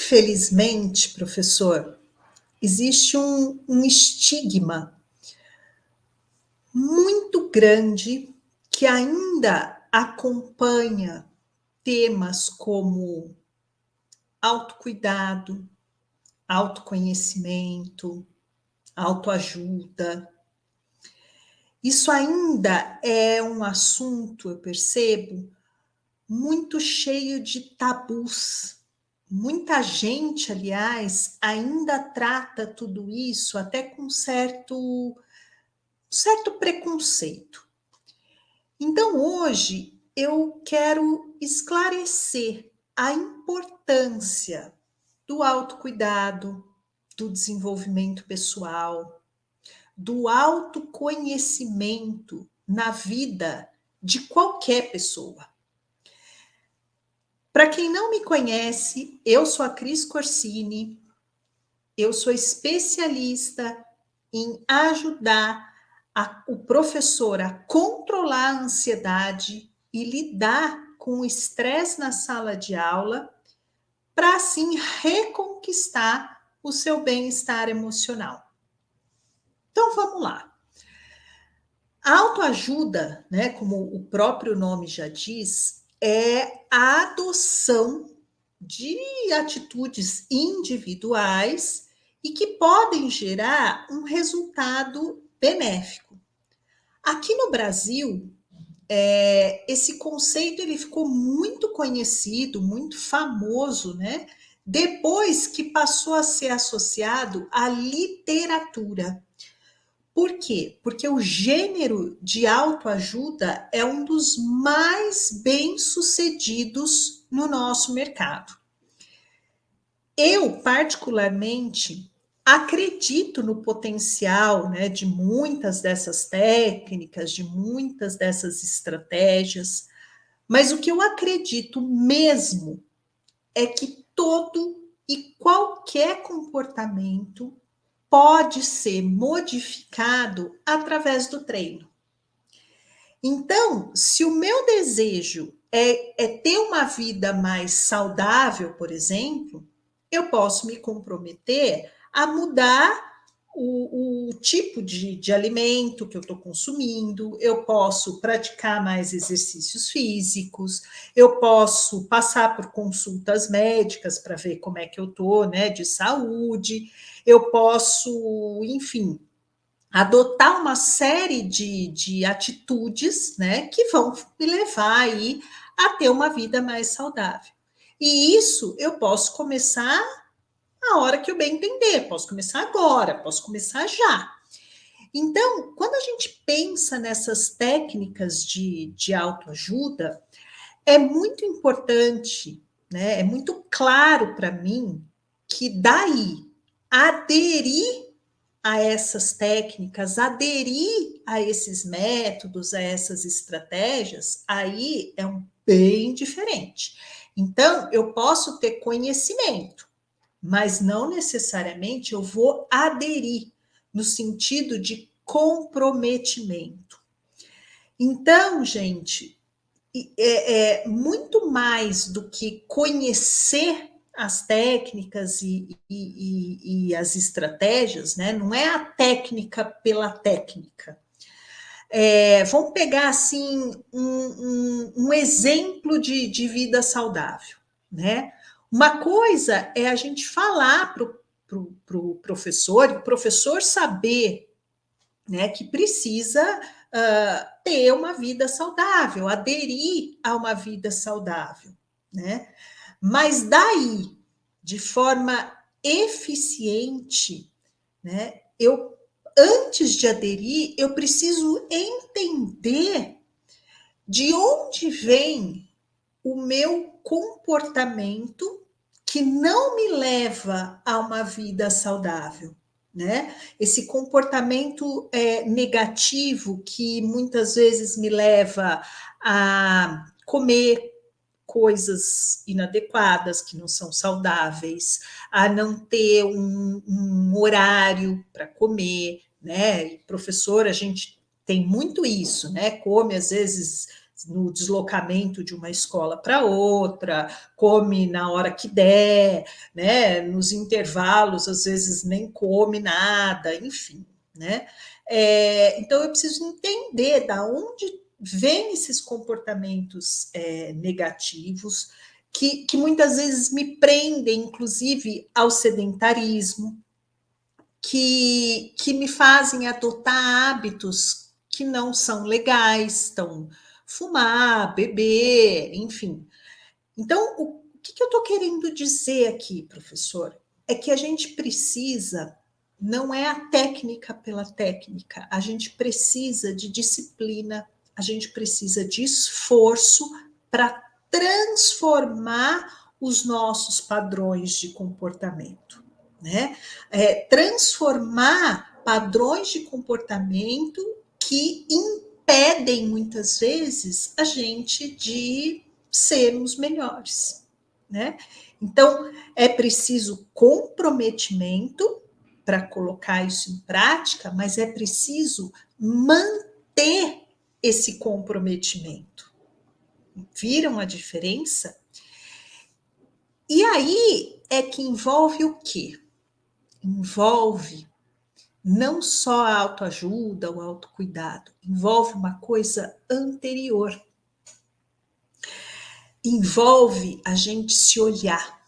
Infelizmente, professor, existe um estigma muito grande que ainda acompanha temas como autocuidado, autoconhecimento, autoajuda. Isso ainda é um assunto, eu percebo, muito cheio de tabus. Muita gente, aliás, ainda trata tudo isso até com certo preconceito. Então, hoje, eu quero esclarecer a importância do autocuidado, do desenvolvimento pessoal, do autoconhecimento na vida de qualquer pessoa. Para quem não me conhece, eu sou a Cris Corsini, eu sou especialista em ajudar o professor a controlar a ansiedade e lidar com o estresse na sala de aula, para assim reconquistar o seu bem-estar emocional. Então vamos lá. A autoajuda, né, como o próprio nome já diz, é a adoção de atitudes individuais e que podem gerar um resultado benéfico. Aqui no Brasil, esse conceito ele ficou muito conhecido, muito famoso, né? Depois que passou a ser associado à literatura. Por quê? Porque o gênero de autoajuda é um dos mais bem-sucedidos no nosso mercado. Eu, particularmente, acredito no potencial, né, de muitas dessas técnicas, de muitas dessas estratégias, mas o que eu acredito mesmo é que todo e qualquer comportamento pode ser modificado através do treino. Então, se o meu desejo é ter uma vida mais saudável, por exemplo, eu posso me comprometer a mudar o tipo de alimento que eu estou consumindo, eu posso praticar mais exercícios físicos, eu posso passar por consultas médicas para ver como é que eu estou, né, de saúde, eu posso, enfim, adotar uma série de atitudes, né, que vão me levar aí a ter uma vida mais saudável. E isso eu posso começar a hora que eu bem entender, posso começar agora, posso começar já. Então, quando a gente pensa nessas técnicas de autoajuda, é muito importante, né, é muito claro para mim que daí aderir a essas técnicas, aderir a esses métodos, a essas estratégias, aí é bem diferente. Então, eu posso ter conhecimento, mas não necessariamente eu vou aderir no sentido de comprometimento. Então, gente, é muito mais do que conhecer as técnicas e as estratégias, né? Não é a técnica pela técnica. Vamos pegar assim um exemplo de vida saudável, né? Uma coisa é a gente falar para o professor, e o professor saber, né, que precisa ter uma vida saudável, aderir a uma vida saudável, né? Mas daí, de forma eficiente, né, antes de aderir, eu preciso entender de onde vem o meu comportamento que não me leva a uma vida saudável, né? Esse comportamento negativo que muitas vezes me leva a comer coisas inadequadas, que não são saudáveis, a não ter um horário para comer, né? E professor, a gente tem muito isso, né? Come às vezes no deslocamento de uma escola para outra, come na hora que der, né? Nos intervalos, às vezes nem come nada, enfim, né? Então eu preciso entender da onde vêm esses comportamentos negativos que muitas vezes me prendem, inclusive, ao sedentarismo, que me fazem adotar hábitos que não são legais, então, fumar, beber, enfim. Então, o que eu estou querendo dizer aqui, professor? É que a gente precisa, não é a técnica pela técnica, a gente precisa de disciplina, a gente precisa de esforço para transformar os nossos padrões de comportamento, né? Transformar padrões de comportamento que impedem muitas vezes a gente de sermos melhores, né? Então, é preciso comprometimento para colocar isso em prática, mas é preciso manter esse comprometimento. Viram a diferença? E aí é que envolve o quê? Envolve não só a autoajuda, o autocuidado, envolve uma coisa anterior. Envolve a gente se olhar.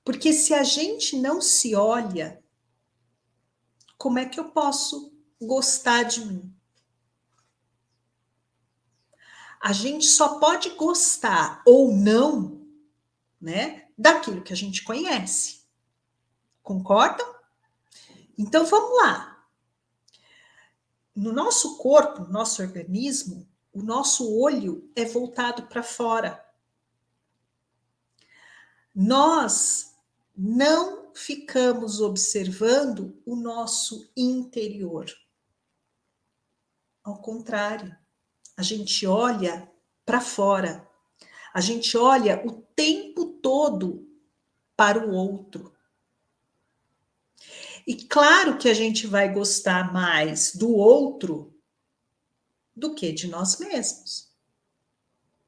Porque se a gente não se olha, como é que eu posso gostar de mim? A gente só pode gostar ou não, né, daquilo que a gente conhece. Concordam? Então vamos lá. No nosso corpo, no nosso organismo, o nosso olho é voltado para fora. Nós não ficamos observando o nosso interior. Ao contrário, a gente olha para fora. A gente olha o tempo todo para o outro. E claro que a gente vai gostar mais do outro do que de nós mesmos,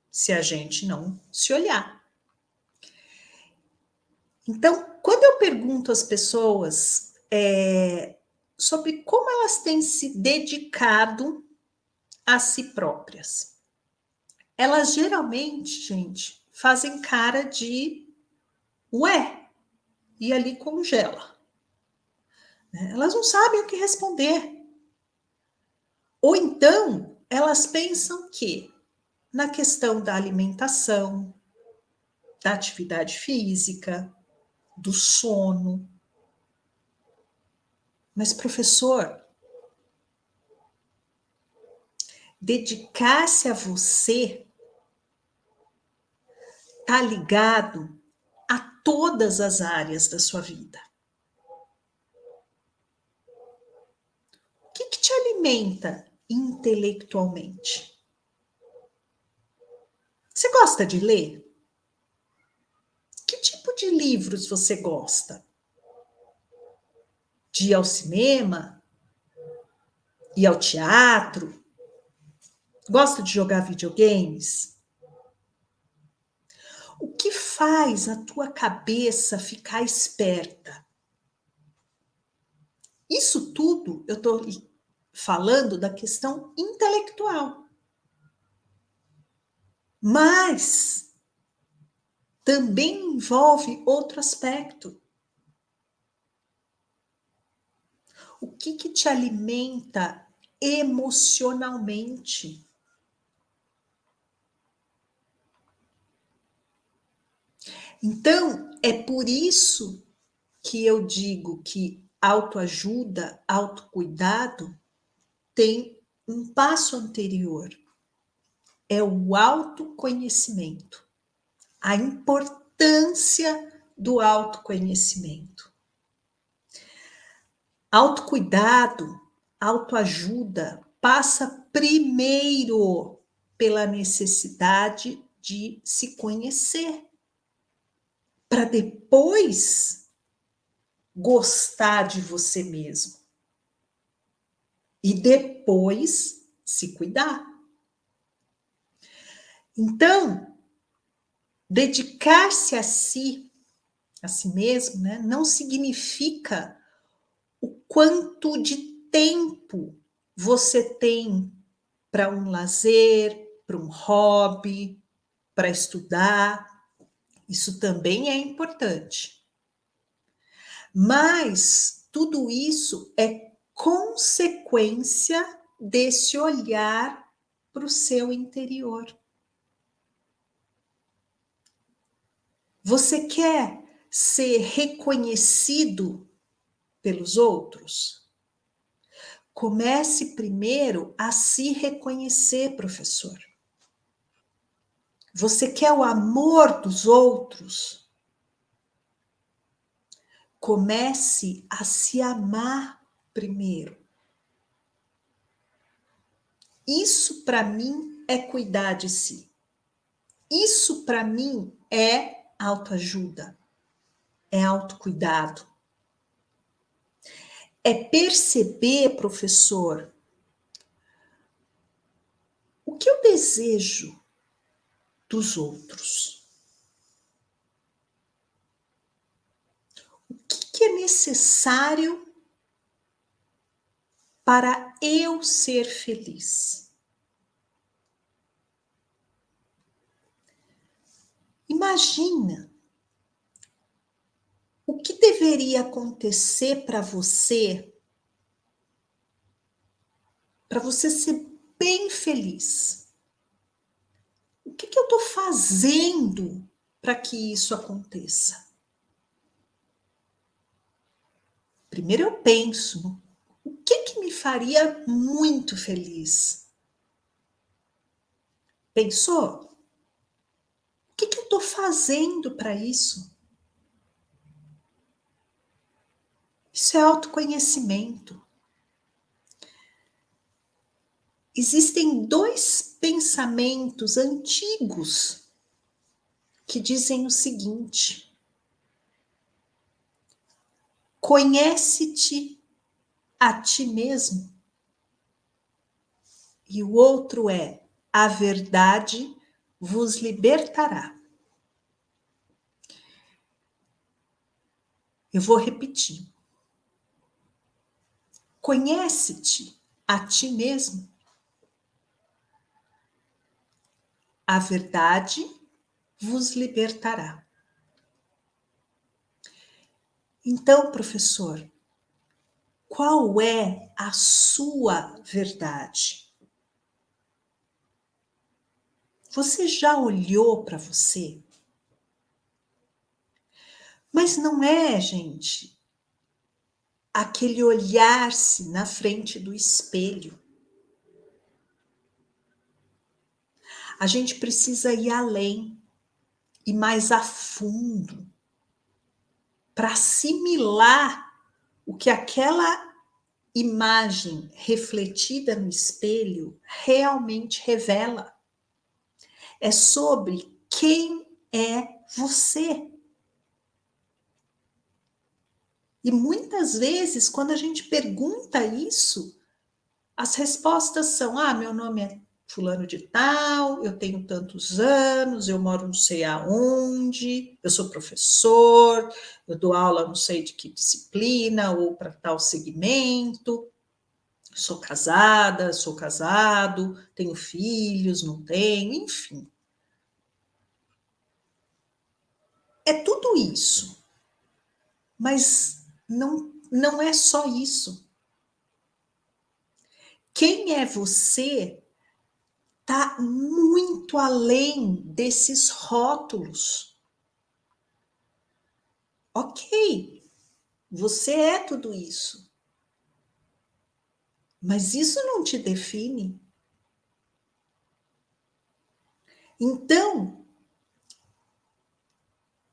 se a gente não se olhar. Então, quando eu pergunto às pessoas sobre como elas têm se dedicado a si próprias, elas geralmente, gente, fazem cara de ué, e ali congela. Elas não sabem o que responder. Ou então, elas pensam que na questão da alimentação, da atividade física, do sono. Mas, professor, dedicar-se a você está ligado a todas as áreas da sua vida. O que te alimenta intelectualmente? Você gosta de ler? Que tipo de livros você gosta? De ir ao cinema? Ir ao teatro? Gosta de jogar videogames? O que faz a tua cabeça ficar esperta? Isso tudo eu estou falando da questão intelectual. Mas também envolve outro aspecto. O que te alimenta emocionalmente? Então, é por isso que eu digo que autoajuda, autocuidado tem um passo anterior. É o autoconhecimento. A importância do autoconhecimento. Autocuidado, autoajuda passa primeiro pela necessidade de se conhecer, para depois gostar de você mesmo e depois se cuidar. Então, dedicar-se a si mesmo, né, não significa o quanto de tempo você tem para um lazer, para um hobby, para estudar. Isso também é importante. Mas tudo isso é consequência desse olhar para o seu interior. Você quer ser reconhecido pelos outros? Comece primeiro a se reconhecer, professor. Você quer o amor dos outros? Comece a se amar primeiro. Isso para mim é cuidar de si. Isso para mim é autoajuda, é autocuidado. É perceber, professor, o que eu desejo dos outros. O que é necessário para eu ser feliz? Imagina o que deveria acontecer para você ser bem feliz. O que eu estou fazendo para que isso aconteça? Primeiro eu penso, o que me faria muito feliz? Pensou? O que eu estou fazendo para isso? Isso é autoconhecimento. Existem dois pensamentos antigos que dizem o seguinte: conhece-te a ti mesmo. E o outro é: a verdade vos libertará. Eu vou repetir. Conhece-te a ti mesmo. A verdade vos libertará. Então, professor, qual é a sua verdade? Você já olhou para você? Mas não é, gente, aquele olhar-se na frente do espelho. A gente precisa ir além, ir mais a fundo, para assimilar o que aquela imagem refletida no espelho realmente revela. É sobre quem é você. E muitas vezes, quando a gente pergunta isso, as respostas são: ah, meu nome é fulano de tal, eu tenho tantos anos, eu moro não sei aonde, eu sou professor, eu dou aula não sei de que disciplina ou para tal segmento, sou casada, sou casado, tenho filhos, não tenho, enfim. É tudo isso, mas não é só isso. Quem é você está muito além desses rótulos. Ok, você é tudo isso. Mas isso não te define. Então,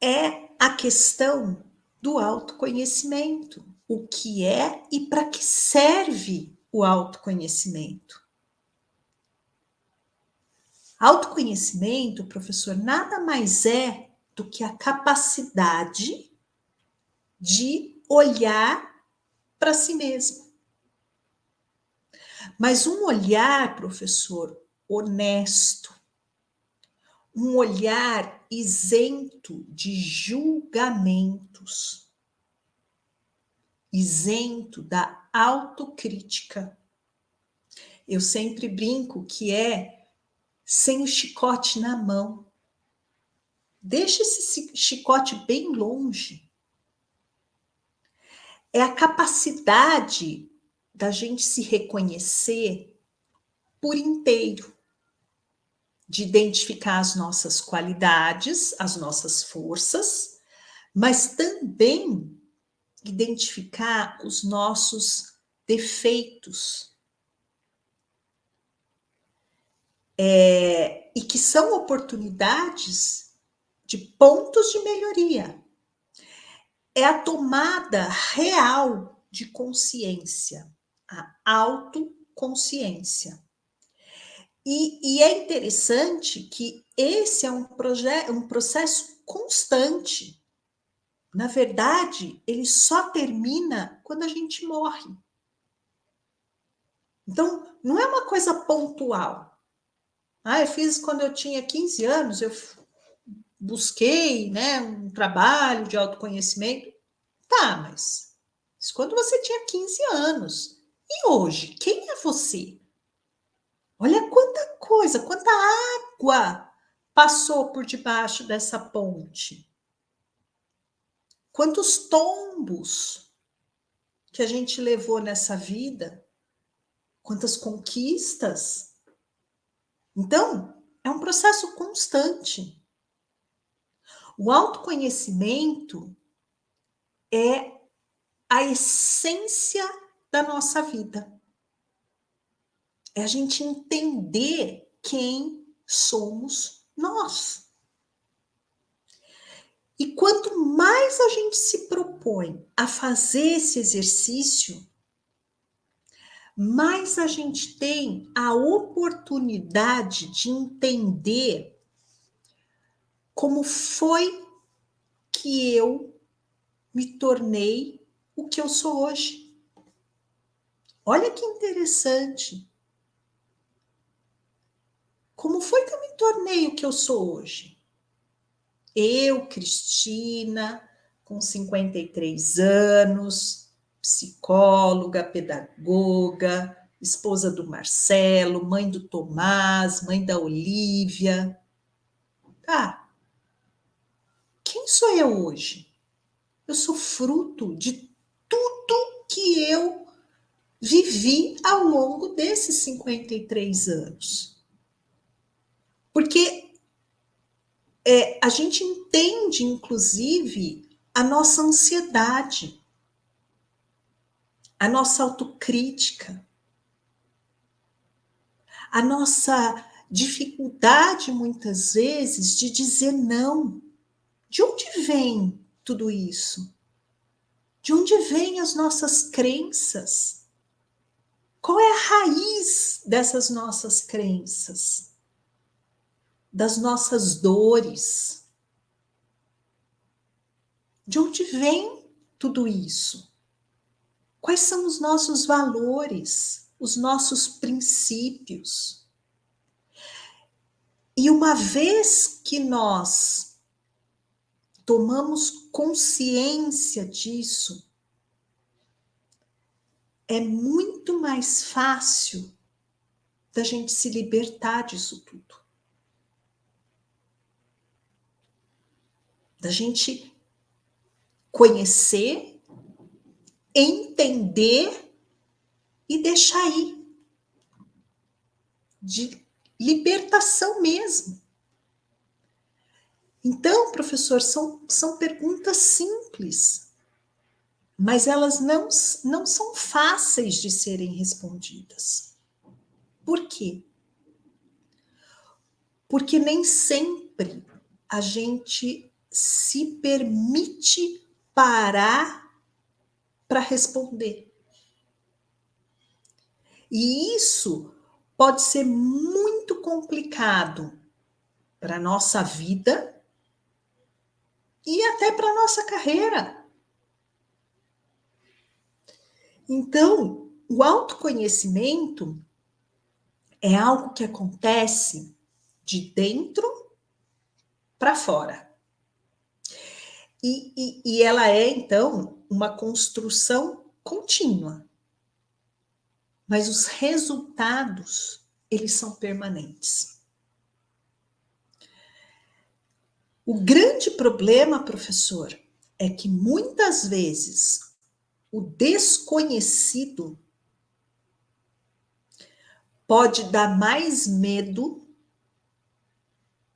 é a questão do autoconhecimento. O que é e para que serve o autoconhecimento? Autoconhecimento, professor, nada mais é do que a capacidade de olhar para si mesmo. Mas um olhar, professor, honesto, um olhar isento de julgamentos, isento da autocrítica. Eu sempre brinco que é sem o chicote na mão. Deixa esse chicote bem longe. É a capacidade da gente se reconhecer por inteiro, de identificar as nossas qualidades, as nossas forças, mas também identificar os nossos defeitos. E que são oportunidades de pontos de melhoria. É a tomada real de consciência, a autoconsciência. E é interessante que esse é um processo constante. Na verdade, ele só termina quando a gente morre. Então, não é uma coisa pontual. Eu fiz quando eu tinha 15 anos, eu busquei, né, um trabalho de autoconhecimento. Tá, mas isso quando você tinha 15 anos. E hoje, quem é você? Olha quanta coisa, quanta água passou por debaixo dessa ponte. Quantos tombos que a gente levou nessa vida. Quantas conquistas. Então, é um processo constante. O autoconhecimento é a essência da nossa vida. É a gente entender quem somos nós. E quanto mais a gente se propõe a fazer esse exercício, mais a gente tem a oportunidade de entender como foi que eu me tornei o que eu sou hoje. Olha que interessante. Como foi que eu me tornei o que eu sou hoje? Eu, Cristina, com 53 anos, psicóloga, pedagoga, esposa do Marcelo, mãe do Tomás, mãe da Olívia. Tá. Quem sou eu hoje? Eu sou fruto de tudo que eu vivi ao longo desses 53 anos. Porque a gente entende, inclusive, a nossa ansiedade, a nossa autocrítica, a nossa dificuldade, muitas vezes, de dizer não. De onde vem tudo isso? De onde vêm as nossas crenças? Qual é a raiz dessas nossas crenças? Das nossas dores? De onde vem tudo isso? Quais são os nossos valores, os nossos princípios? E uma vez que nós tomamos consciência disso, é muito mais fácil da gente se libertar disso tudo. Da gente conhecer, entender e deixar ir. De libertação mesmo. Então, professor, são perguntas simples, mas elas não são fáceis de serem respondidas. Por quê? Porque nem sempre a gente se permite parar para responder. E isso pode ser muito complicado para a nossa vida e até para a nossa carreira. Então, o autoconhecimento é algo que acontece de dentro para fora. E ela é, então, uma construção contínua. Mas os resultados, eles são permanentes. O grande problema, professor, é que muitas vezes o desconhecido pode dar mais medo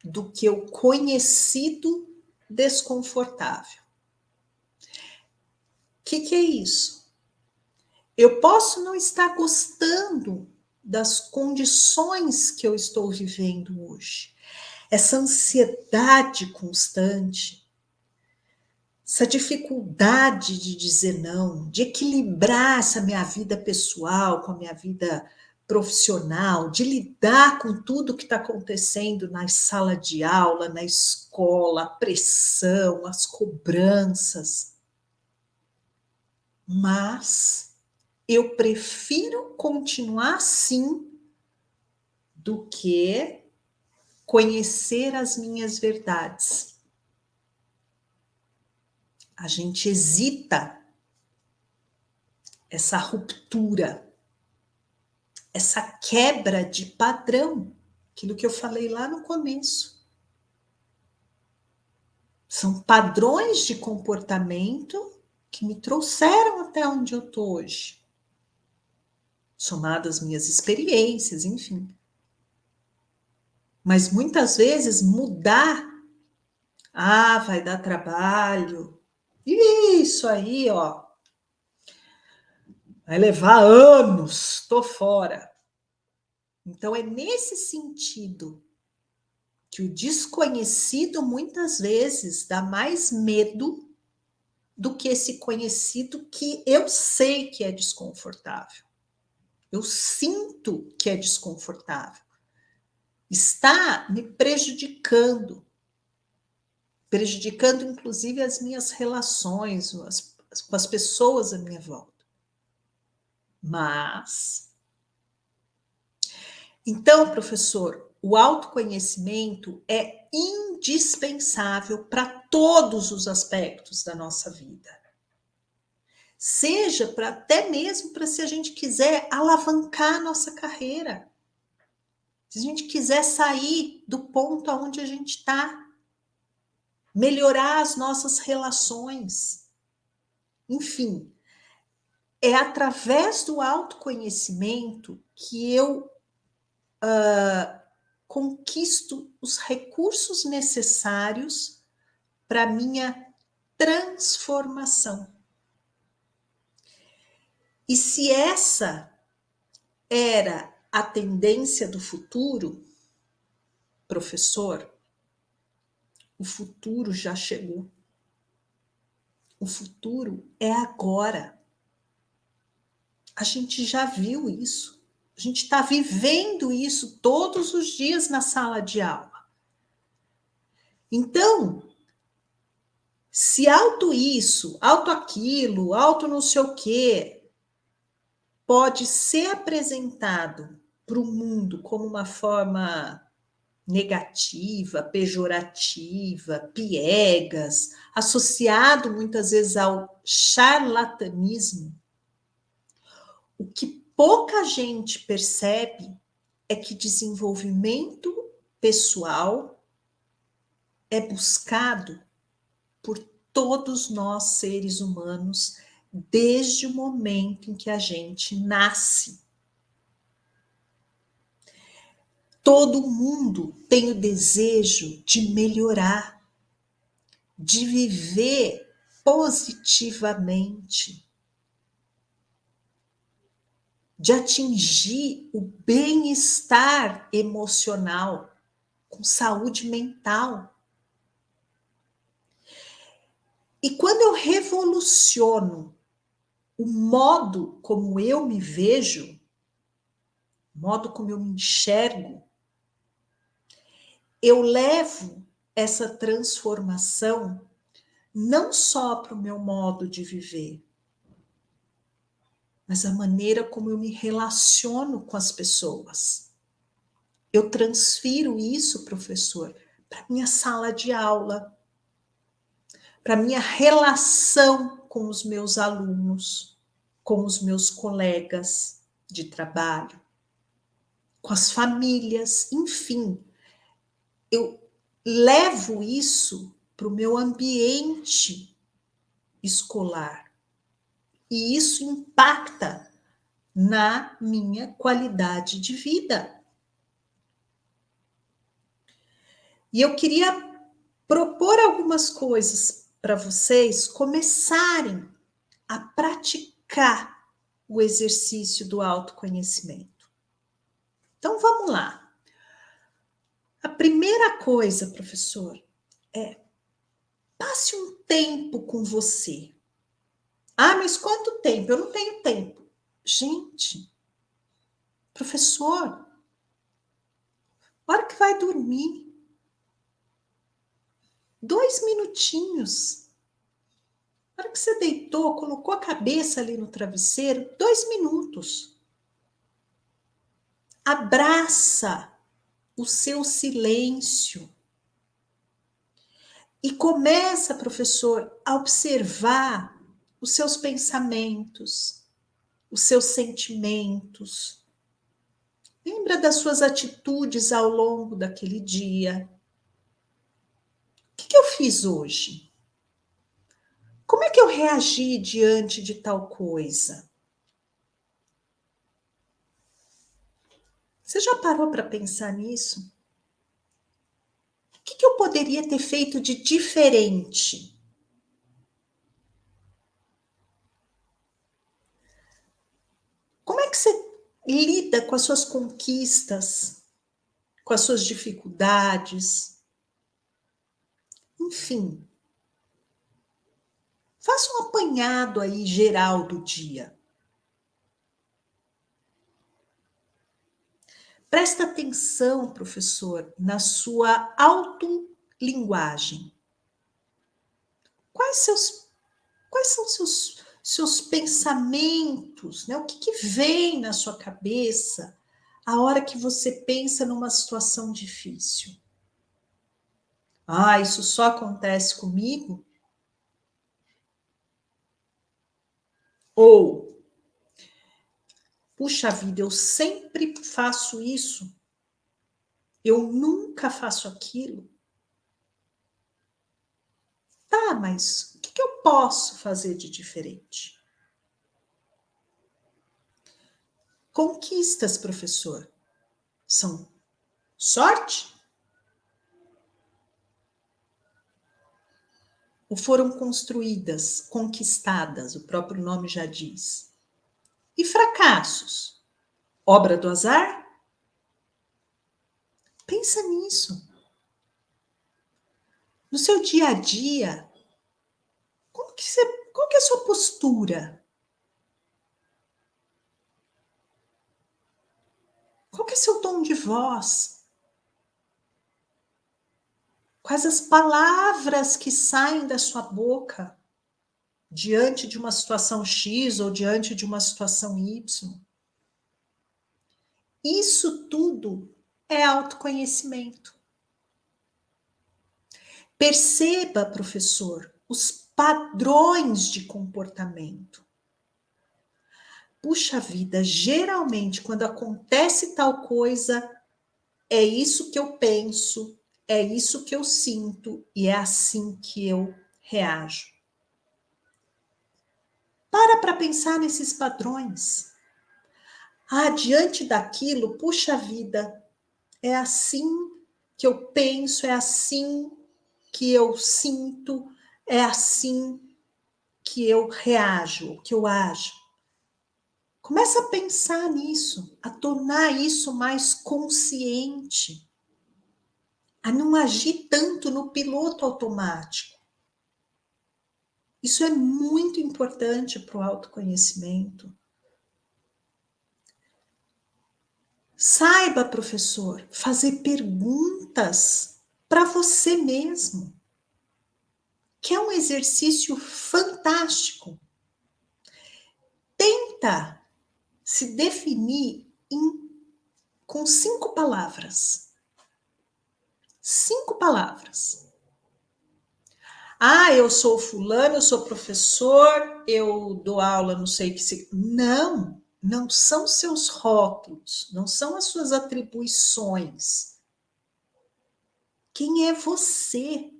do que o conhecido desconfortável. O que é isso? Eu posso não estar gostando das condições que eu estou vivendo hoje. Essa ansiedade constante, essa dificuldade de dizer não, de equilibrar essa minha vida pessoal com a minha vida profissional, de lidar com tudo que está acontecendo na sala de aula, na escola, a pressão, as cobranças. Mas eu prefiro continuar assim do que conhecer as minhas verdades. A gente hesita essa ruptura, essa quebra de padrão, aquilo que eu falei lá no começo. São padrões de comportamento que me trouxeram até onde eu estou hoje, somado às minhas experiências, enfim. Mas muitas vezes mudar, vai dar trabalho. Isso aí, ó, vai levar anos, tô fora. Então é nesse sentido que o desconhecido muitas vezes dá mais medo do que esse conhecido que eu sei que é desconfortável. Eu sinto que é desconfortável. Está me prejudicando inclusive as minhas relações com as pessoas à minha volta. Mas, então, professor, o autoconhecimento é indispensável para todos os aspectos da nossa vida. Seja para até mesmo para se a gente quiser alavancar a nossa carreira. Se a gente quiser sair do ponto aonde a gente está, melhorar as nossas relações. Enfim, é através do autoconhecimento que eu conquisto os recursos necessários para a minha transformação. E se essa era a tendência do futuro, professor, o futuro já chegou. O futuro é agora. A gente já viu isso. A gente está vivendo isso todos os dias na sala de aula. Então, se auto isso, auto aquilo, auto não sei o quê, pode ser apresentado para o mundo como uma forma negativa, pejorativa, piegas, associado muitas vezes ao charlatanismo, o que pouca gente percebe é que desenvolvimento pessoal é buscado por todos nós seres humanos desde o momento em que a gente nasce. Todo mundo tem o desejo de melhorar, de viver positivamente, de atingir o bem-estar emocional, com saúde mental. E quando eu revoluciono o modo como eu me vejo, o modo como eu me enxergo, eu levo essa transformação não só para o meu modo de viver, mas a maneira como eu me relaciono com as pessoas. Eu transfiro isso, professor, para minha sala de aula, para minha relação com os meus alunos, com os meus colegas de trabalho, com as famílias, enfim. Eu levo isso para o meu ambiente escolar e isso impacta na minha qualidade de vida. E eu queria propor algumas coisas para vocês começarem a praticar o exercício do autoconhecimento. Então vamos lá. A primeira coisa, professor, é passe um tempo com você. Ah, mas quanto tempo? Eu não tenho tempo. Gente, professor, hora que vai dormir, 2 minutinhos. Na hora que você deitou, colocou a cabeça ali no travesseiro, 2 minutos. Abraça o seu silêncio. E começa, professor, a observar os seus pensamentos, os seus sentimentos. Lembra das suas atitudes ao longo daquele dia. O que eu fiz hoje? Como é que eu reagi diante de tal coisa? Você já parou para pensar nisso? O que eu poderia ter feito de diferente? Como é que você lida com as suas conquistas, com as suas dificuldades? Enfim, faça um apanhado aí geral do dia. Presta atenção, professor, na sua autolinguagem. Quais são seus pensamentos, né? O que vem na sua cabeça a hora que você pensa numa situação difícil? Ah, isso só acontece comigo? Ou, puxa vida, eu sempre faço isso, eu nunca faço aquilo. Tá, mas o que eu posso fazer de diferente? Conquistas, professor, são sorte? Ou foram construídas, conquistadas, o próprio nome já diz? E fracassos? Obra do azar? Pensa nisso. No seu dia a dia, qual que é a sua postura? Qual que é seu tom de voz? Quais as palavras que saem da sua boca diante de uma situação X ou diante de uma situação Y? Isso tudo é autoconhecimento. Perceba, professor, os padrões de comportamento. Puxa vida, geralmente quando acontece tal coisa, é isso que eu penso, é isso que eu sinto e é assim que eu reajo. Para pensar nesses padrões. Ah, diante daquilo, puxa vida, é assim que eu penso, é assim que eu sinto, é assim que eu reajo, que eu ajo. Começa a pensar nisso, a tornar isso mais consciente, a não agir tanto no piloto automático. Isso é muito importante para o autoconhecimento. Saiba, professor, fazer perguntas para você mesmo, que é um exercício fantástico. Tenta se definir com 5 palavras. 5 palavras. Ah, eu sou fulano, eu sou professor, eu dou aula, não sei o que se. Não, não são seus rótulos, não são as suas atribuições. Quem é você?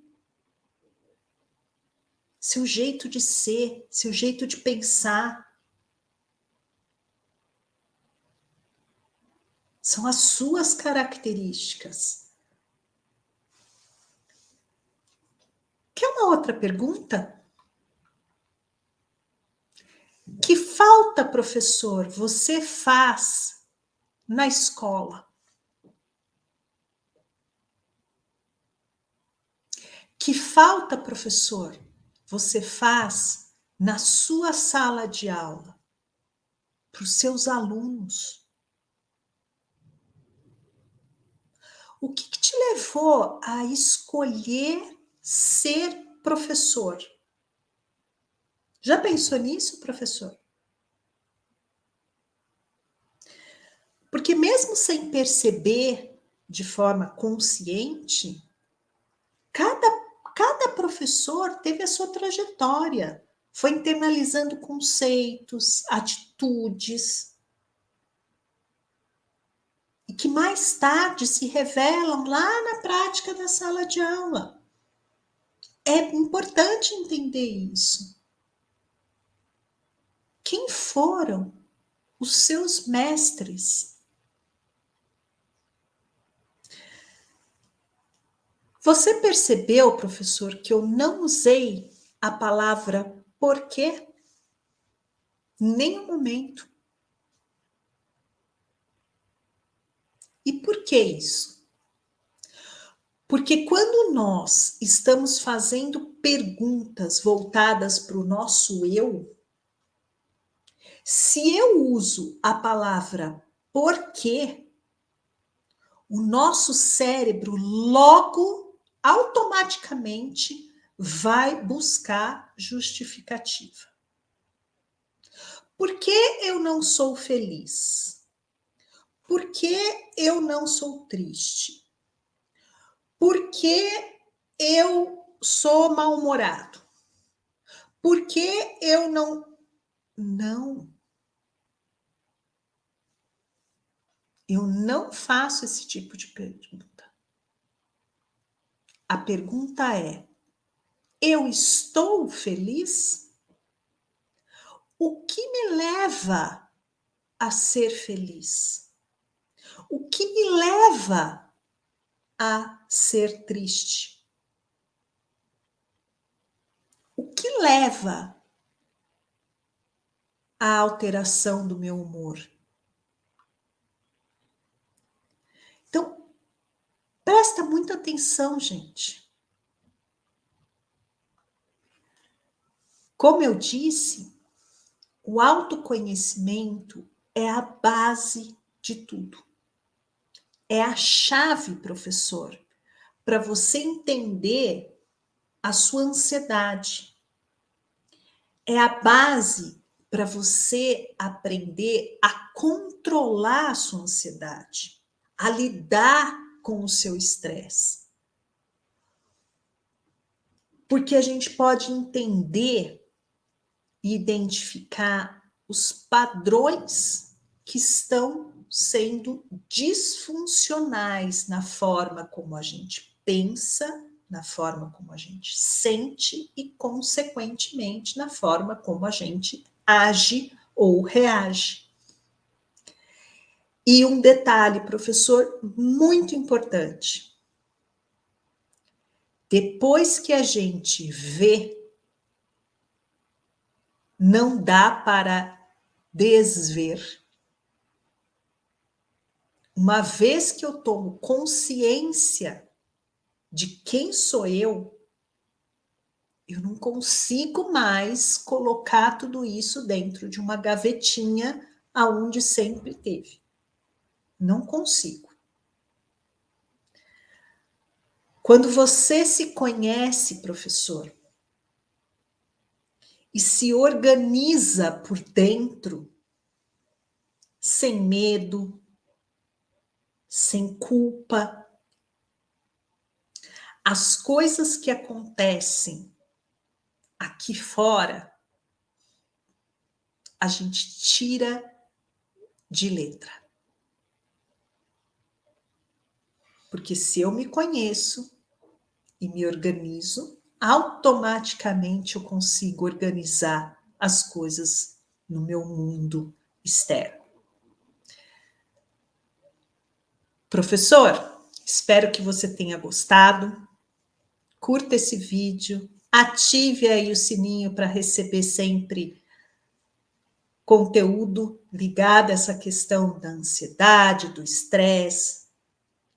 Seu jeito de ser, seu jeito de pensar. São as suas características. Quer uma outra pergunta? Que falta, professor, você faz na escola? Que falta, professor, você faz na sua sala de aula para os seus alunos? O que te levou a escolher ser professor? Já pensou nisso, professor? Porque mesmo sem perceber de forma consciente, cada professor teve a sua trajetória, foi internalizando conceitos, atitudes, e que mais tarde se revelam lá na prática da sala de aula. É importante entender isso. Quem foram os seus mestres? Você percebeu, professor, que eu não usei a palavra porquê? Em nenhum momento. E por que isso? Porque quando nós estamos fazendo perguntas voltadas para o nosso eu, se eu uso a palavra porquê, o nosso cérebro logo, automaticamente, vai buscar justificativa. Por que eu não sou feliz? Por que eu não sou triste? Por que eu sou mal-humorado? Por que eu não. Não. Eu não faço esse tipo de pergunta. A pergunta é: eu estou feliz? O que me leva a ser feliz? O que me leva a ser triste? O que leva à alteração do meu humor? Então, presta muita atenção, gente. Como eu disse, o autoconhecimento é a base de tudo. É a chave, professor, para você entender a sua ansiedade. É a base para você aprender a controlar a sua ansiedade, a lidar com o seu estresse. Porque a gente pode entender e identificar os padrões que estão sendo disfuncionais na forma como a gente pensa, na forma como a gente sente e, consequentemente, na forma como a gente age ou reage. E um detalhe, professor, muito importante. Depois que a gente vê, não dá para desver. Uma vez que eu tomo consciência de quem sou eu não consigo mais colocar tudo isso dentro de uma gavetinha aonde sempre teve. Não consigo. Quando você se conhece, professor, e se organiza por dentro, sem medo, sem culpa, As coisas que acontecem aqui fora, a gente tira de letra. Porque se eu me conheço e me organizo, automaticamente eu consigo organizar as coisas no meu mundo externo. Professor, espero que você tenha gostado. Curta esse vídeo, ative aí o sininho para receber sempre conteúdo ligado a essa questão da ansiedade, do estresse,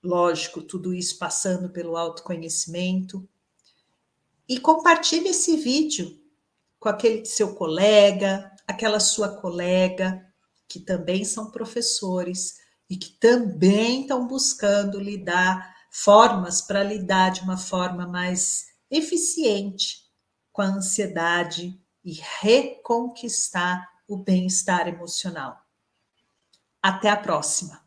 lógico, tudo isso passando pelo autoconhecimento. E compartilhe esse vídeo com aquele seu colega, aquela sua colega, que também são professores e que também estão buscando formas para lidar de uma forma mais eficiente com a ansiedade e reconquistar o bem-estar emocional. Até a próxima!